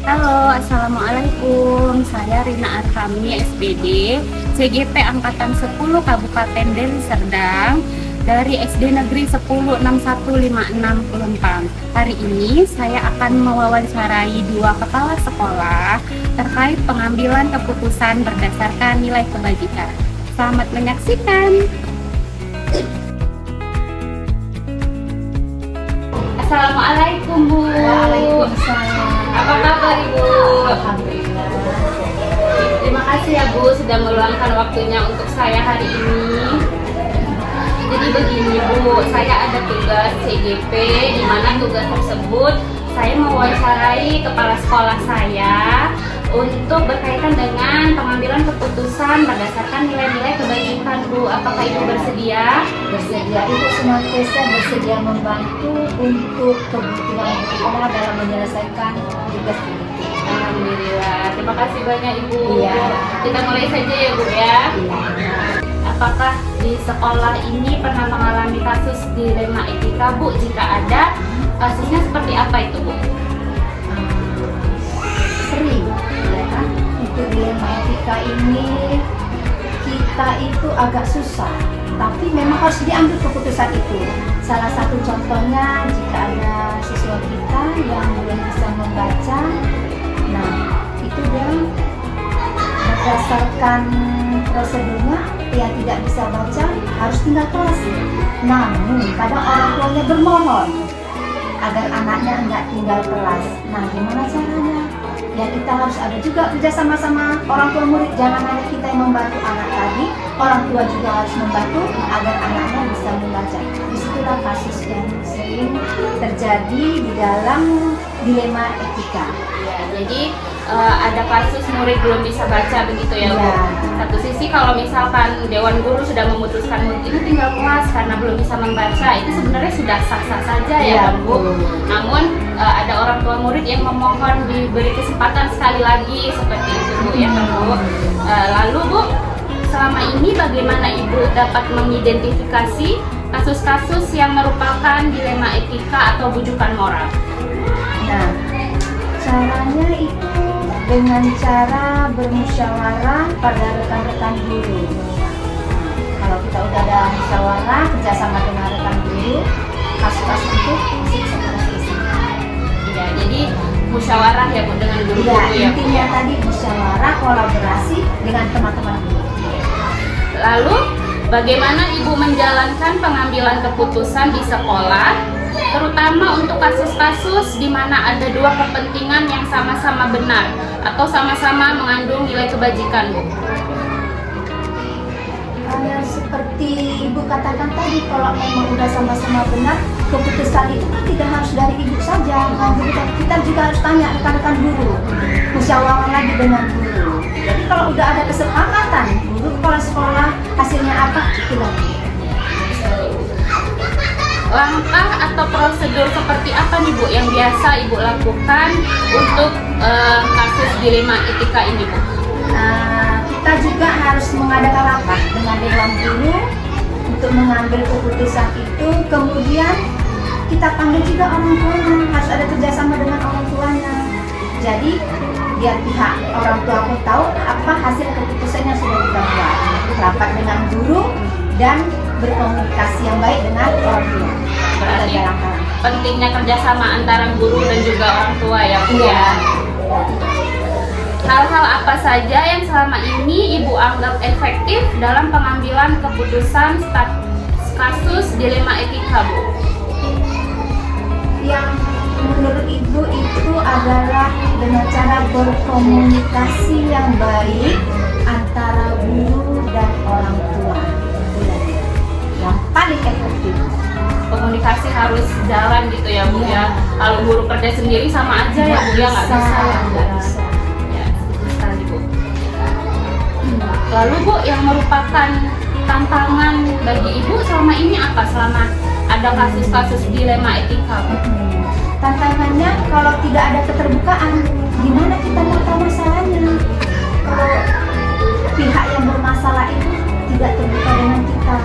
Halo, Assalamualaikum. Saya Rina Arhami, SPD, CGP Angkatan 10 Kabupaten Deli Serdang dari SD Negeri 10 6156 Pelumpang. Hari ini saya akan mewawancarai dua kepala sekolah terkait pengambilan keputusan berdasarkan nilai kebajikan. Selamat menyaksikan. Assalamualaikum, Bu. Waalaikumsalam. Apa kabar, Ibu? Alhamdulillah. Terima kasih ya, Bu, sudah meluangkan waktunya untuk saya hari ini. Jadi begini, Bu, saya ada tugas CGP, di mana tugas tersebut saya mewawancarai kepala sekolah saya untuk berkaitan dengan pengambilan keputusan berdasarkan nilai-nilai kebajikan, Bu. Apakah Ibu bersedia? Bersedia, Ibu senantiasa bersedia membantu untuk kebutuhan sekolah dalam menyelesaikan tugas ini. Alhamdulillah, terima kasih banyak, Ibu. Iya. Kita mulai saja ya, Bu ya. Iya. Apakah di sekolah ini pernah mengalami kasus dilema etika, Bu? Jika ada, kasusnya seperti apa itu, Bu? Sering, ya kan? Untuk dilema etika ini kita itu agak susah, tapi memang harus diambil keputusan itu. Salah satu contohnya jika ada siswa kita yang belum bisa membaca, nah itu dia berdasarkan prosedurnya yang tidak bisa baca harus tinggal kelas. Namun kadang orang tuanya bermohon agar anaknya enggak tinggal kelas. Nah, gimana caranya? Ya kita harus ada juga kerja sama-sama orang tua murid. Jangan hanya kita yang membantu anak tadi, orang tua juga harus membantu agar anaknya bisa membaca. Disitulah kasus yang sering terjadi di dalam dilema etika. Ya, jadi ada kasus murid belum bisa baca begitu ya, Bu? Iya. Satu sisi kalau misalkan Dewan Guru sudah memutuskan murid ini tinggal kelas karena belum bisa membaca, itu sebenarnya sudah sah-sah saja ya, Iya, kan, Bu? betul. Namun ada orang tua murid yang memohon diberi kesempatan sekali lagi seperti itu, Bu, ya kan, Bu? Lalu, Bu, selama ini bagaimana Ibu dapat mengidentifikasi kasus-kasus yang merupakan dilema etika atau bujukan moral? Nah, caranya itu dengan cara bermusyawarah pada rekan-rekan guru. Kalau kita udah ada musyawarah kerjasama dengan rekan guru, kasus-kasus itu masih bisa kita selesaikan. Ya, jadi musyawarah ya, Bu, dengan guru-guru Ya, ya, Bu, intinya ya. tadi musyawarah kolaborasi dengan teman-teman guru. Lalu, bagaimana Ibu menjalankan pengambilan keputusan di sekolah, terutama untuk kasus-kasus di mana ada dua kepentingan yang sama-sama benar atau sama-sama mengandung nilai kebajikan, Bu? Seperti Ibu katakan tadi, kalau memang udah sama-sama benar, keputusan itu kan tidak harus dari Ibu saja. Nah, kita juga harus tanya rekan-rekan guru, musyawarah lagi dengan guru. Jadi kalau udah ada kesepakatan, guru kepala sekolah hasilnya apa, itu lagi. Langkah atau prosedur seperti apa nih, Bu, yang biasa Ibu lakukan untuk kasus dilema etika ini, Bu? Kita juga harus mengadakan rapat dengan dewan guru untuk mengambil keputusan itu. Kemudian kita panggil juga orang tuanya, harus ada kerjasama dengan orang tuanya. Jadi biar pihak orang tua pun tahu apa hasil keputusan yang sudah kita buat. Rapat dengan guru dan berkomunikasi yang baik dengan orang tua. Berarti Ada langkah. pentingnya kerjasama antara guru dan juga orang tua ya, Bu, Iya. ya. Hal-hal apa saja yang selama ini Ibu anggap efektif dalam pengambilan keputusan kasus dilema etika, Bu? Yang menurut Ibu itu adalah dengan cara berkomunikasi yang baik antara guru dan orang tua. Yang paling efektif. Komunikasi harus jalan gitu ya, Bu, Iya. ya. Kalau guru kerja sendiri sama aja ya, Bu, ya, nggak bisa ya, Bu. nggak bisa. Ya, betul sekali, Bu. Lalu, Bu, yang merupakan tantangan bagi Ibu selama ini apa? Selama ada kasus-kasus dilema etika, Bu? Tantangannya kalau tidak ada keterbukaan, gimana kita mau tahu masalahnya? Kalau pihak yang bermasalah itu tidak terbuka dengan kita,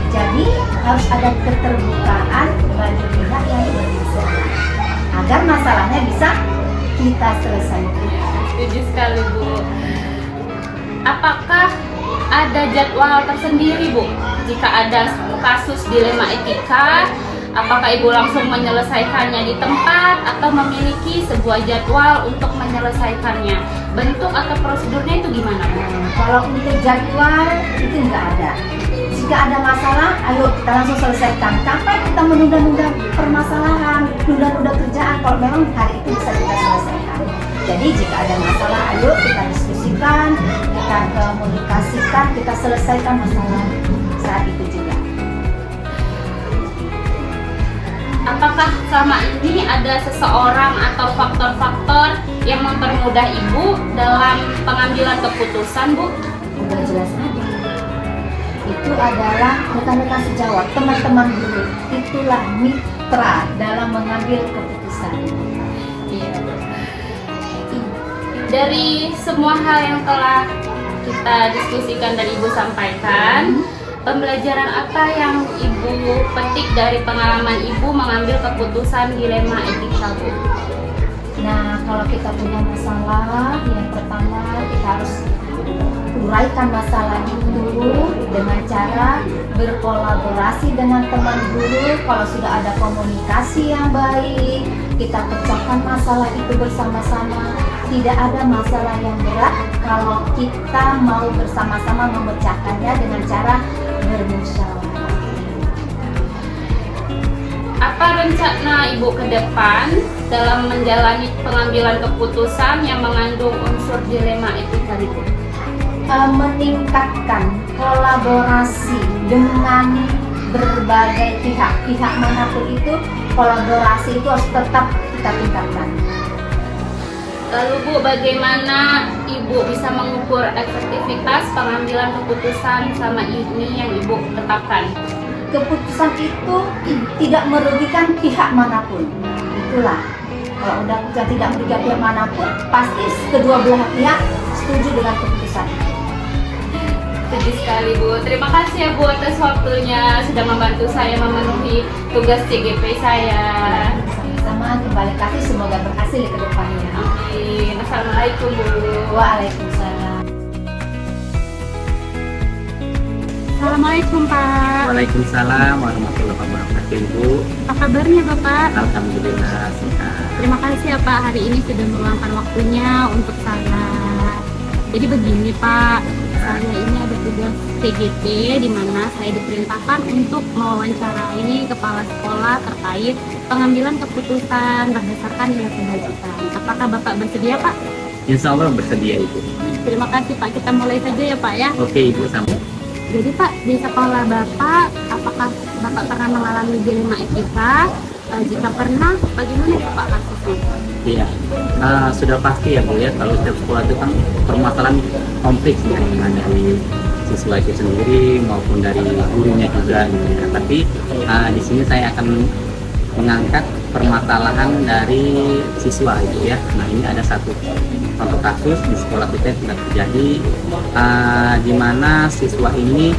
jadi harus ada keterbukaan bagi pihak yang bermasalah agar masalahnya bisa kita selesaikan. Setuju sekali Bu. Apakah ada jadwal tersendiri Bu? Jika ada kasus dilema etika, apakah Ibu langsung menyelesaikannya di tempat atau memiliki sebuah jadwal untuk menyelesaikannya? Bentuk atau prosedurnya itu gimana Bu? Kalau untuk jadwal itu nggak ada. Jika ada masalah, ayo kita langsung selesaikan. Kapan kita menunda-nunda permasalahan, nunda-nunda kerjaan kalau memang hari itu bisa kita selesaikan. Jadi jika ada masalah, ayo kita diskusikan, kita komunikasikan, kita selesaikan masalah saat itu juga. Apakah selama ini ada seseorang atau faktor-faktor yang mempermudah Ibu dalam pengambilan keputusan Bu? Udah jelas ada. Itu adalah rekan-rekan sejawat, teman-teman guru. Itulah mitra dalam mengambil keputusan. Iya. Dari semua hal yang telah kita diskusikan dan Ibu sampaikan, pembelajaran apa yang Ibu petik dari pengalaman Ibu mengambil keputusan dilema etika Bu? Nah, kalau kita punya masalah, yang pertama kita harus uraikan masalah itu dengan cara berkolaborasi dengan teman guru. Kalau sudah ada komunikasi yang baik, kita pecahkan masalah itu bersama-sama. Tidak ada masalah yang berat kalau kita mau bersama-sama memecahkannya dengan cara bermusyawarah. Apa rencana Ibu ke depan dalam menjalani pengambilan keputusan yang mengandung unsur dilema etika itu? Meningkatkan kolaborasi dengan berbagai pihak manapun itu, kolaborasi itu harus tetap kita tingkatkan. Lalu Bu, bagaimana Ibu bisa mengukur efektivitas pengambilan keputusan sama ini yang Ibu tetapkan? Keputusan itu tidak merugikan pihak manapun. Itulah, kalau udah keputusan tidak merugikan pihak manapun, pasti kedua belah pihak setuju dengan keputusan. Setuju sekali Bu. Terima kasih ya Bu atas waktunya sudah membantu saya memenuhi tugas CGP saya. Sama-sama, kembali kasih, semoga berhasil di kedepannya. Amin. Assalamualaikum Bu. Waalaikumsalam. Assalamualaikum Pak. Waalaikumsalam warahmatullahi wabarakatuh Ibu. Apa kabarnya Bapak? Alhamdulillah sehat. Terima kasih ya Pak, hari ini sudah meluangkan waktunya untuk saya. Jadi begini Pak, saya ini ada tugas TGP di mana saya diperintahkan untuk mewawancarai kepala sekolah terkait pengambilan keputusan berdasarkan nilai kebajikan. Apakah Bapak bersedia Pak? Insya Allah bersedia Ibu. Terima kasih Pak, kita mulai saja ya Pak ya. Oke Ibu, sampai. Jadi Pak, di sekolah Bapak, apakah Bapak pernah mengalami dilema etika? Jika pernah, bagaimana ya Pak kasusnya? Iya, sudah pasti ya Bu ya, kalau setiap sekolah itu kan permasalahan kompleks ya, dari siswa itu sendiri maupun dari gurunya juga gitu ya. Tapi di sini saya akan mengangkat permasalahan dari siswa itu ya. Nah ini ada satu contoh kasus di sekolah kita yang sudah terjadi, di mana siswa ini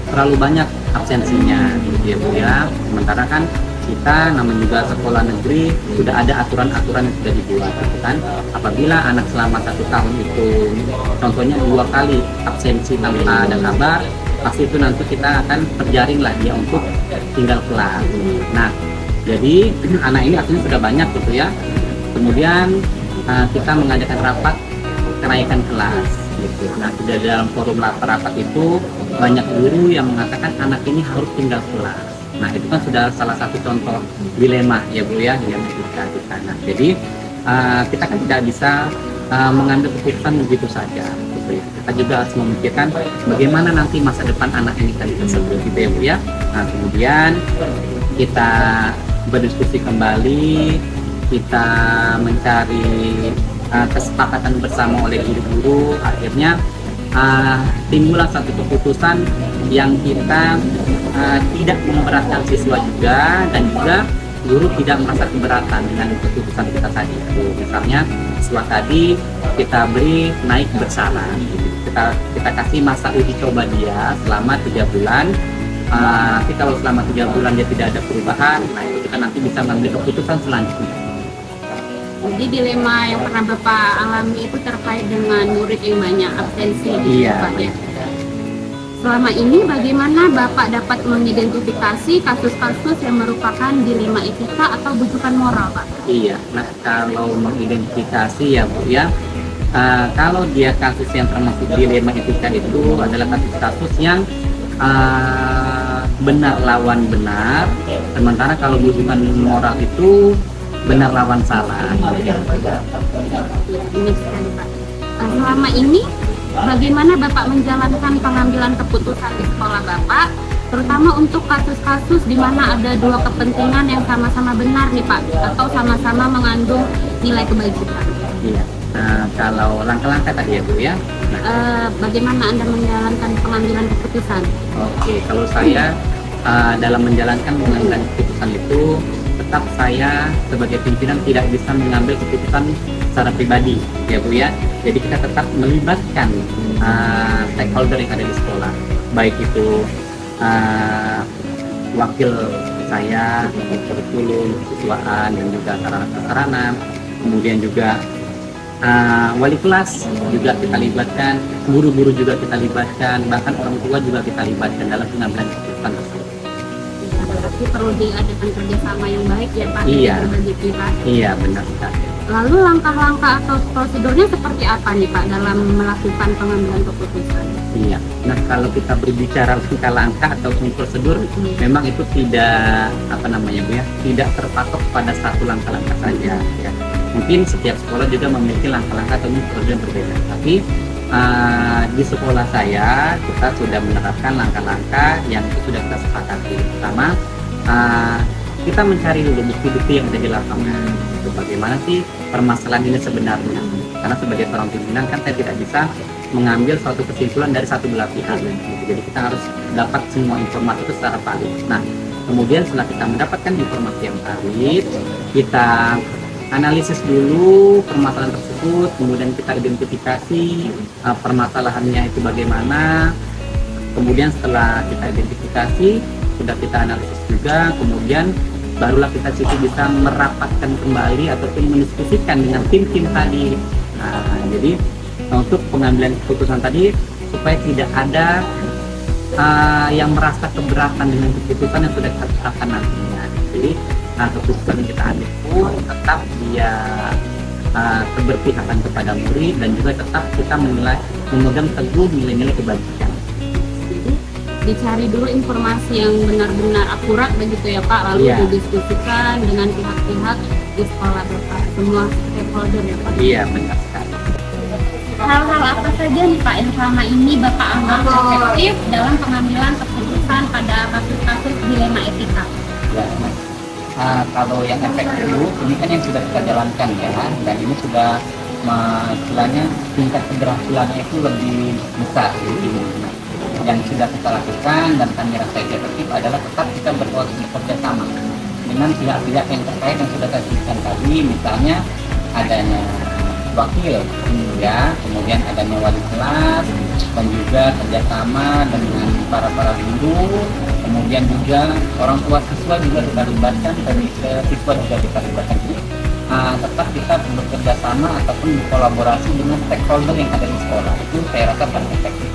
terlalu banyak absensinya gitu ya Bu ya. Sementara kan kita namanya juga sekolah negeri sudah ada aturan-aturan yang sudah dibuat gitu kan. Apabila anak selama 1 tahun itu contohnya 2 kali absensi tanpa ada kabar, pasti itu nanti kita akan terjaring lah dia untuk tinggal kelas. Nah jadi anak ini artinya sudah banyak gitu ya. Kemudian kita mengadakan rapat kenaikan kelas gitu. Nah sudah dalam forum rapat itu banyak guru yang mengatakan anak ini harus tinggal kelas. Nah itu kan sudah salah satu contoh dilema ya Bu ya, dilema etika kita. Nah jadi kita kan tidak bisa mengambil keputusan begitu saja gitu ya. Kita juga harus memikirkan bagaimana nanti masa depan anak ini tadi tersebut gitu ya Bu ya. Nah kemudian kita berdiskusi kembali, kita mencari kesepakatan bersama oleh guru-guru, akhirnya timbullah satu keputusan yang kita tidak memberatkan siswa juga, dan juga guru tidak merasa keberatan dengan keputusan kita tadi itu. Misalnya siswa tadi kita beri naik bersalah, kita kasih masa uji coba dia selama 3 bulan. Nanti kalau selama 3 bulan dia tidak ada perubahan, nah itu kita nanti bisa mengambil keputusan selanjutnya. Jadi dilema yang pernah Bapak alami itu terkait dengan murid yang banyak absensi gitu Iya. Pak ya. Selama ini bagaimana Bapak dapat mengidentifikasi kasus-kasus yang merupakan dilema etika atau bujukan moral Pak? Iya, nah kalau mengidentifikasi ya Bu ya, kalau dia kasus yang termasuk dilema etika itu adalah kasus-kasus yang benar lawan benar, sementara kalau bujukan moral itu benar lawan salah. Ini sekali Pak. Selama ini bagaimana Bapak menjalankan pengambilan keputusan di sekolah Bapak, terutama untuk kasus-kasus di mana ada dua kepentingan yang sama-sama benar nih Pak, atau sama-sama mengandung nilai kebajikan? Iya. Nah, kalau langkah-langkah tadi ya Bu ya. Nah, Bagaimana Anda menjalankan pengambilan keputusan? oke, kalau saya dalam menjalankan pengambilan keputusan itu tetap saya sebagai pimpinan tidak bisa mengambil keputusan secara pribadi ya Bu ya. Jadi kita tetap melibatkan stakeholder yang ada di sekolah, baik itu wakil saya, kurikulum, siswaan dan juga sarana-sarana, kemudian juga wali kelas juga kita libatkan, guru-guru juga kita libatkan, bahkan orang tua juga kita libatkan dalam pengambilan keputusan tersebut. Berarti perlu diadakan kerjasama yang baik ya Pak Iya. dari berbagai pihak. Iya benar sekali. Lalu langkah-langkah atau prosedurnya seperti apa nih Pak dalam melakukan pengambilan keputusan? Iya. Nah kalau kita berbicara langkah-langkah ataupun prosedur, memang itu tidak Bu ya, tidak terpatok pada satu langkah-langkah saja. Ya. Mungkin setiap sekolah juga memiliki langkah-langkah atau prosedur yang berbeda. Tapi di sekolah saya kita sudah menerapkan langkah-langkah yang itu sudah kita sepakati. Pertama, kita mencari dulu bukti-bukti yang ada di lapangan. Itu bagaimana sih permasalahan ini sebenarnya? Karena sebagai seorang pimpinan kan saya tidak bisa mengambil suatu kesimpulan dari satu belah pihak. Jadi kita harus dapat semua informasi itu secara valid. Nah, kemudian setelah kita mendapatkan informasi yang valid, kita analisis dulu permasalahan tersebut, kemudian kita identifikasi permasalahannya itu bagaimana. Kemudian setelah kita identifikasi, sudah kita analisis juga, kemudian barulah kita bisa merapatkan kembali ataupun mendiskusikan dengan tim-tim tadi. Nah, jadi untuk pengambilan keputusan tadi supaya tidak ada yang merasa keberatan dengan keputusan yang sudah kita tetapkan nantinya. Jadi keputusan yang kita ambil pun tetap dia keberpihakan kepada murid dan juga tetap kita memegang teguh nilai-nilai kebajikan. Jadi dicari dulu informasi yang benar-benar akurat begitu ya Pak, lalu Iya. didiskusikan dengan pihak-pihak di sekolah Bapak, semua stakeholder ya Pak. Iya benar sekali. Hal-hal apa saja nih Pak yang selama ini Bapak anggap efektif dalam pengambilan keputusan pada kasus-kasus dilema etika? Ya, kalau yang efektif ini kan yang sudah kita jalankan ya, dan ini sudah istilahnya tingkat keberhasilannya itu lebih besar. Yang sudah kita lakukan dan kami rasa efektif adalah tetap kita bekerja sama dengan pihak-pihak yang terkait yang sudah saya sebutkan tadi, misalnya adanya wakil ya, kemudian adanya wali kelas, dan juga kerjasama dengan para guru, kemudian juga orang tua siswa juga kita libatkan, dari siswa juga kita libatkan. Tetap kita bekerja sama ataupun berkolaborasi dengan stakeholder yang ada di sekolah, itu saya rasa paling efektif.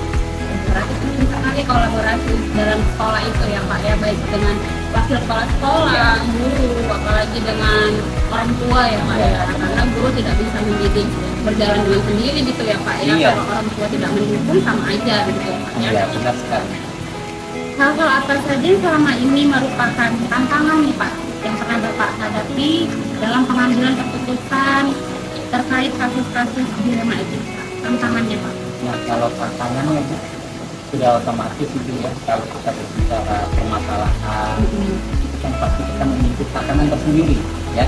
Berarti penting sekali kolaborasi dalam sekolah itu ya Pak ya, baik dengan wakil kepala sekolah, guru, apalagi dengan orang tua ya Pak ya, karena guru tidak bisa mendidik berjalan dengan sendiri gitu ya Pak ya. Iya. Kalau orang tua tidak mendukung sama aja gitu ya Pak ya. Iya benar sekali. Hal-hal apa saja selama ini merupakan tantangan nih Pak yang pernah Bapak hadapi dalam pengambilan keputusan terkait kasus-kasus dilema etika? Tantangannya Pak? Nah kalau tantangannya itu sudah otomatis itu ya, kalau kita berbicara permasalahan itu kan pasti kita memiliki tantangan tersendiri ya.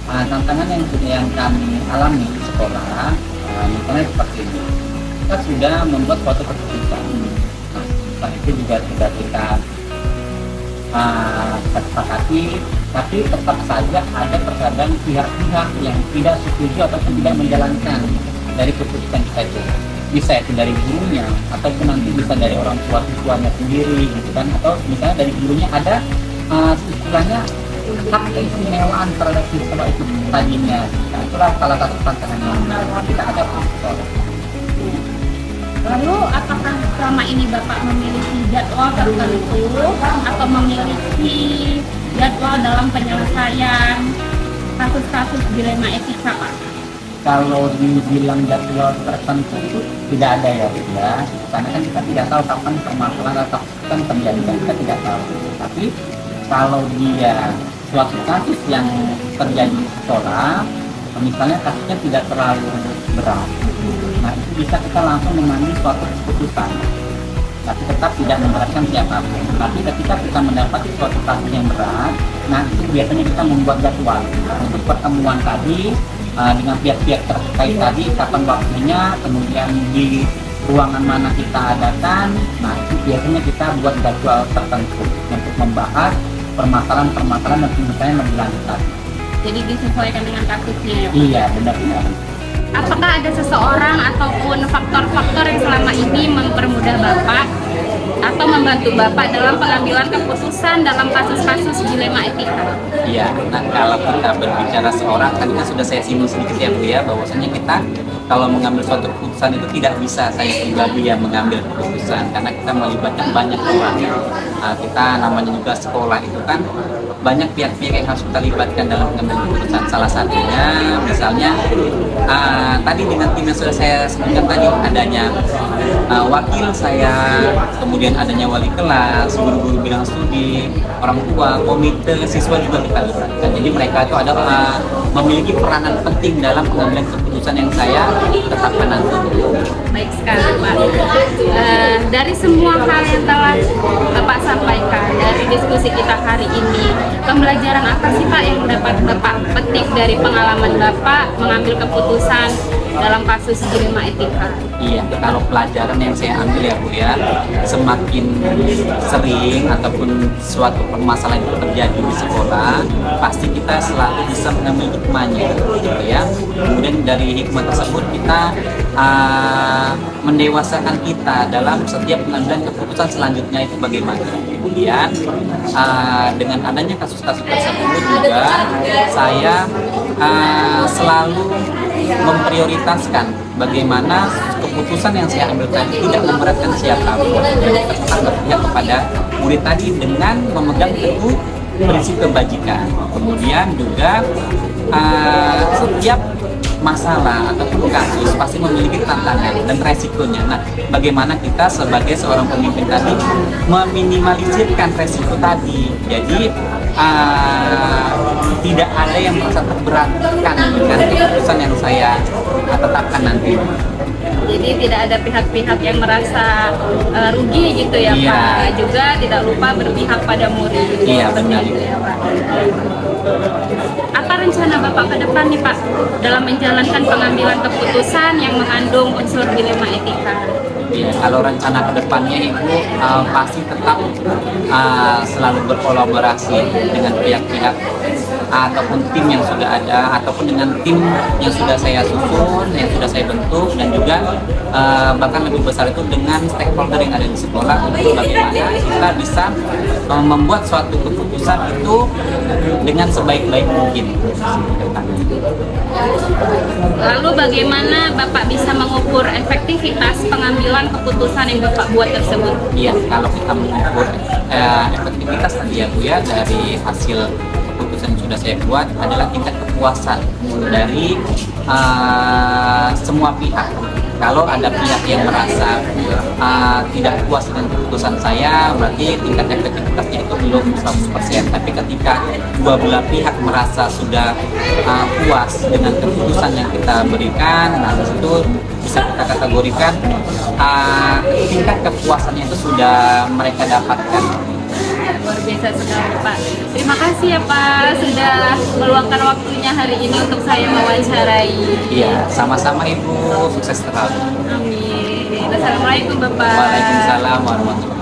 Tantangan yang kami alami di sekolah misalnya seperti ini, kita sudah membuat suatu keputusan. Nah, itu juga sudah kita sepakati, tapi tetap saja ada terkadang pihak-pihak yang tidak setuju ataupun tidak menjalankan dari keputusan kita itu. Bisa itu dari gurunya, ataupun nanti bisa dari orang tua siswanya sendiri gitu kan, atau misalnya dari gurunya ada istilahnya hak keistimewaan terhadap siswa itu tadinya. Nah, itulah salah satu tantangan yang kita hadapi. Lalu apakah selama ini Bapak memiliki jadwal tertentu atau memiliki jadwal dalam penyelesaian kasus-kasus dilema etika, Pak? Kalau dibilang jadwal tertentu itu tidak ada ya, Bu, ya. Karena kan kita tidak tahu kapan permasalahan atau kan terjadi, kita tidak tahu. Tapi kalau dia suatu kasus yang terjadi di sekolah, misalnya kasusnya tidak terlalu berat, nah itu bisa kita langsung mengambil suatu keputusan, tapi tetap tidak memberatkan siapapun. Tapi ketika kita mendapat suatu kasus yang berat, nah itu biasanya kita membuat jadwal untuk pertemuan tadi dengan pihak-pihak terkait tadi, kapan waktunya, kemudian di ruangan mana kita adakan. Nah itu biasanya kita buat jadwal tertentu untuk membahas permasalahan-permasalahan dan misalnya lebih lanjut tadi. Jadi disesuaikan dengan kasusnya ya, Pak? Iya, benar-benar. Apakah ada seseorang ataupun faktor-faktor yang selama ini mempermudah Bapak atau membantu Bapak dalam pengambilan keputusan dalam kasus-kasus dilema etika? Iya, nah kalau kita berbicara seorang, tadi kan sudah saya singgung sedikit ya Bu ya, bahwasanya kita kalau mengambil suatu keputusan itu tidak bisa saya pribadi yang mengambil keputusan, karena kita melibatkan banyak orang. Kita namanya juga sekolah itu kan banyak pihak-pihak yang harus kita libatkan dalam mengambil keputusan. Salah satunya misalnya tadi dengan tim yang sudah saya sebutkan tadi, adanya wakil saya, kemudian adanya wali kelas, guru-guru bidang studi, orang tua, komite, siswa juga kita libatkan. Jadi mereka itu adalah memiliki peranan penting dalam pengambilan keputusan yang saya tetapkan nanti. Baik sekali, Pak. Dari semua hal yang telah Bapak sampaikan dari diskusi kita hari ini, pembelajaran apa sih Pak yang dapat Bapak petik dari pengalaman Bapak mengambil keputusan dalam kasus dilema etika? Iya, kalau pelajaran yang saya ambil ya Bu ya, semakin sering ataupun suatu permasalahan itu terjadi di sekolah, pasti kita selalu bisa mengambil hikmahnya, gitu ya. Kemudian dari hikmah tersebut kita mendewasakan kita dalam setiap pengambilan keputusan selanjutnya itu bagaimana. Kemudian dengan adanya kasus-kasus tersebut juga saya selalu memprioritaskan bagaimana keputusan yang saya ambil tadi tidak memberatkan siapapun, dan tetap berpihak kepada murid tadi dengan memegang teguh prinsip kebajikan. Kemudian juga setiap masalah ataupun kasus pasti memiliki tantangan dan resikonya. Nah, bagaimana kita sebagai seorang pemimpin tadi meminimalisirkan resiko tadi. Jadi tidak ada yang merasa terberatkan dengan keputusan yang saya tetapkan nanti. Jadi tidak ada pihak-pihak yang merasa rugi gitu ya, Iya. Pak. Juga tidak lupa berpihak pada murid. Iya, benar. Gitu ya, Pak. Apa rencana Bapak ke depan nih Pak dalam menjalankan pengambilan keputusan yang mengandung unsur dilema etika? Ya, kalau rencana kedepannya Ibu pasti tetap selalu berkolaborasi dengan pihak-pihak ataupun tim yang sudah ada, ataupun dengan tim yang sudah saya susun, yang sudah saya bentuk, dan juga bahkan lebih besar itu dengan stakeholder yang ada di sekolah untuk bagaimana kita bisa membuat suatu keputusan itu dengan sebaik-baik mungkin. Lalu bagaimana Bapak bisa mengukur efektivitas pengambilan keputusan yang Bapak buat tersebut? Iya, kalau kita mengukur efektivitas tadi ya Bu ya, dari hasil keputusan yang sudah saya buat adalah tingkat kepuasan dari semua pihak. Kalau ada pihak yang merasa tidak puas dengan keputusan saya, berarti tingkat efektivitasnya itu belum 100%. Tapi ketika dua belah pihak merasa sudah puas dengan keputusan yang kita berikan, nah itu bisa kita kategorikan tingkat kepuasannya itu sudah mereka dapatkan. Luar biasa sekali Pak. Terima kasih ya Pak sudah meluangkan waktunya hari ini untuk saya mewawancarai. Iya, sama-sama Ibu, sukses terus. Amin. Assalamualaikum Bapak. Waalaikumsalam warahmatullahi wabarakatuh.